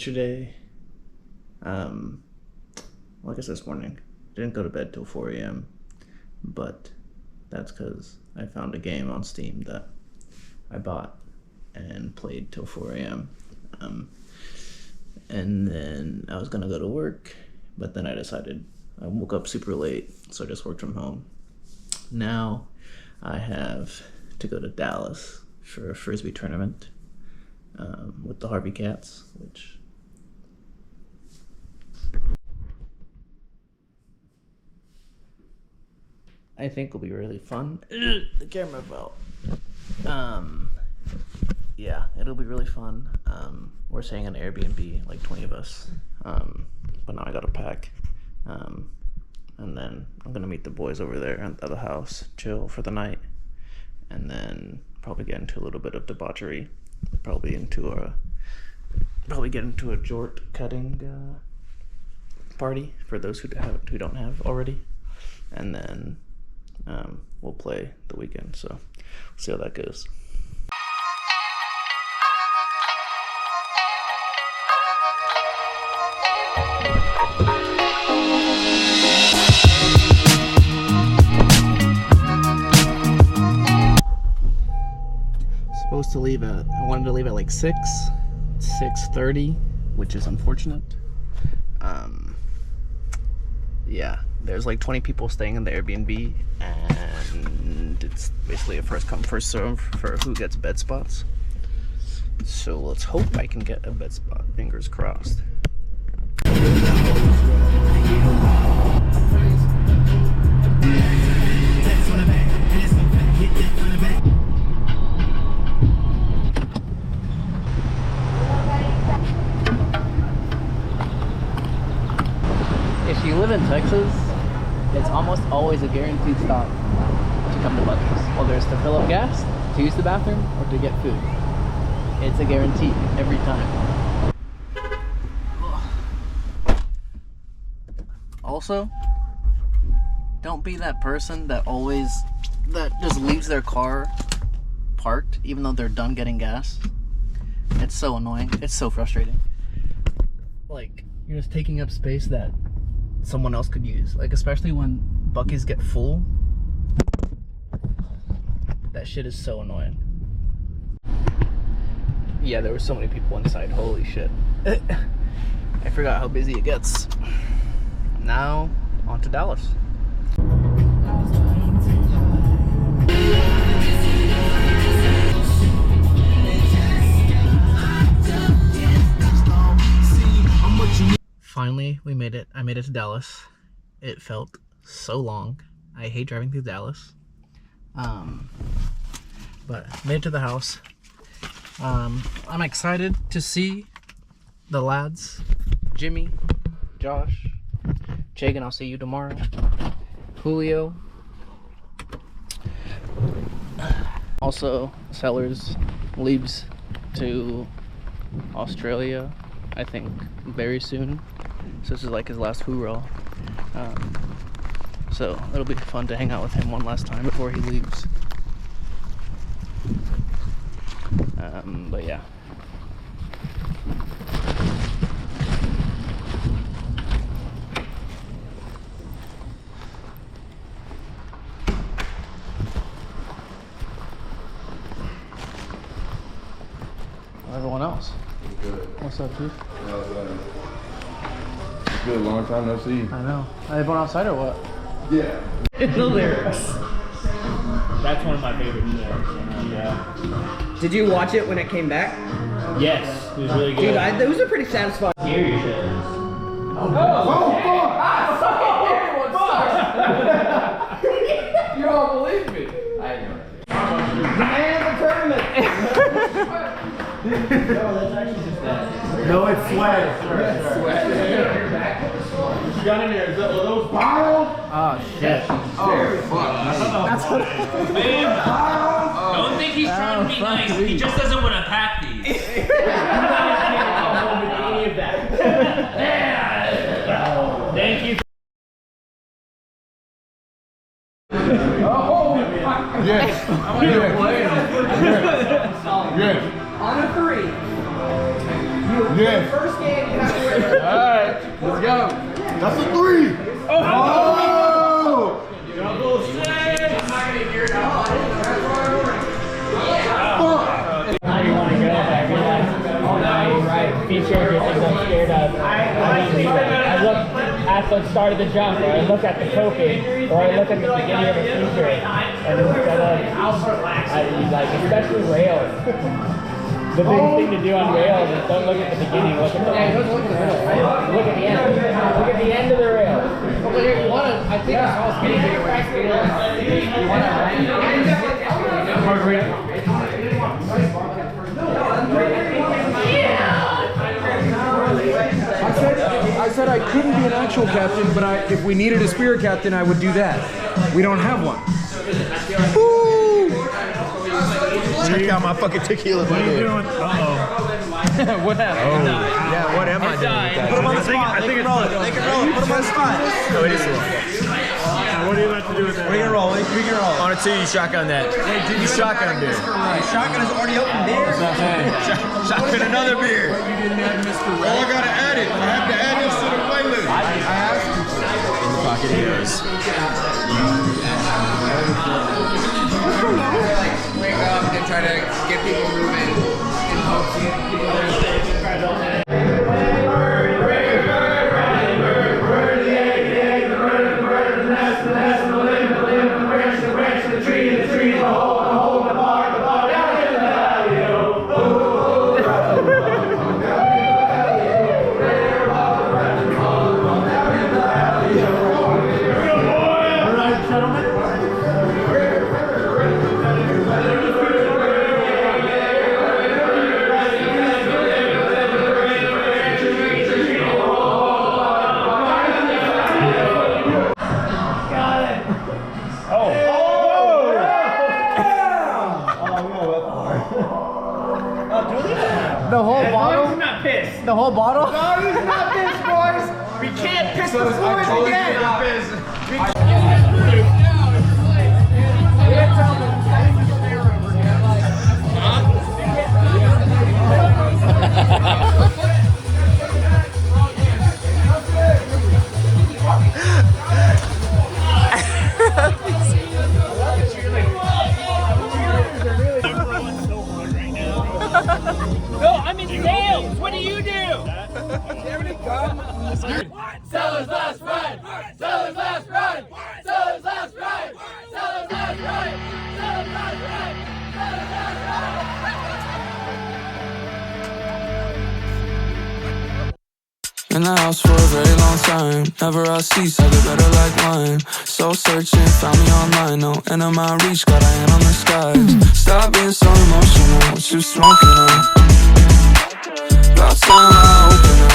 yesterday, well, I guess this morning, didn't go to bed till 4 a.m. But that's because I found a game on Steam that I bought and played till 4 a.m. And then I was gonna go to work, but then I woke up super late, so I just worked from home. Now I have to go to Dallas for a frisbee tournament with the Harvey Cats, which I think will be really fun. The camera fell. Yeah, it'll be really fun. We're staying in an Airbnb, like 20 of us. But now I gotta pack. And then I'm gonna meet the boys over there at the house, chill for the night, and then probably get into a little bit of debauchery. Probably get into a jort cutting party for those who don't have already, and then we'll play the weekend. So we'll see how that goes. Supposed to leave I wanted to leave at like 6:30, which is unfortunate. Yeah, there's like 20 people staying in the Airbnb, and it's basically a first come first serve for who gets bed spots. So let's hope I can get a bed spot. Fingers crossed. If you live in Texas, it's almost always a guaranteed stop to come to Buc-ee's. Whether it's to fill up gas, to use the bathroom, or to get food. It's a guarantee every time. Also, don't be that person that just leaves their car parked even though they're done getting gas. It's so annoying. It's so frustrating. Like, you're just taking up space that someone else could use. Like, especially when Buc-ee's get full. That shit is so annoying. Yeah, there were so many people inside. Holy shit. I forgot how busy it gets. Now, on to Dallas. Finally, we made it. I made it to Dallas. It felt so long. I hate driving through Dallas. But made it to the house. I'm excited to see the lads. Jimmy, Josh, Jagan, I'll see you tomorrow. Julio. Also, Sellers leaves to Australia, I think, very soon. So this is like his last hoorah. So it'll be fun to hang out with him one last time before he leaves. But yeah. Everyone else. Good. What's up, Chief? It's good, long time no see. I know. Are they going outside or what? Yeah. The lyrics. That's one of my favorite shows. Yeah. Did you watch it when it came back? Yes, it was really good. Dude, those are pretty satisfying. Scary shit. You don't believe me. I know. The man of the tournament. No, that's actually just that. No, it's sweat. It's sweat. You got in there. Are those piles? Oh shit. Oh fuck. That's what Man, don't think he's trying to be nice. He just doesn't want to pack these. Any of that. Thank you. Oh, yes. Yes. On a 3. Yes. First game. go. That's a 3. Oh! How you want to go? I realized all night, right? Feature everything I'm scared of. I don't do that. I look at the start of the jump, or I look at the coping, or I look at the beginning of a feature, and instead of, like, especially rails. The biggest thing to do on rails is don't look at the beginning, look at the end. Look at the end. Look at the end of the rail. Okay, you want to, I think I saw speeding video where you want to margarita. I said I couldn't be an actual captain, but if we needed a spirit captain, I would do that. We don't have one. Check out my fucking tequila. What are you doing? What happened? Yeah, what am I doing? Put him on the spot. I think it's roll it. Make it roll. Put him on the spot. Oh, it is slow. What do you like to do with that? We can roll. We can roll. On a 2, you shotgun that. Hey, did you shotgun a beer? Shotgun is already open beer. Shotgun another beer. You didn't add Mr. Oh, I gotta add it. I have to add this to the playlist. I asked you. In the pocket it goes. Wake up and try to get people moving in hopes The whole bottle? I'm not pissed. The whole bottle? No, he's not pissed, boys. We can't piss the boys again. No, I'm in sales. What do you do? Seller's last ride. Seller's last ride. Seller's last ride. Seller's last ride. Seller's last ride. Seller's last ride. In the house for a very long time. Never I cease, I get better like wine. Soul searching, found me online. No end of my reach, got a hand on the skies. Stop being so emotional, what you smoking on? About time I open up.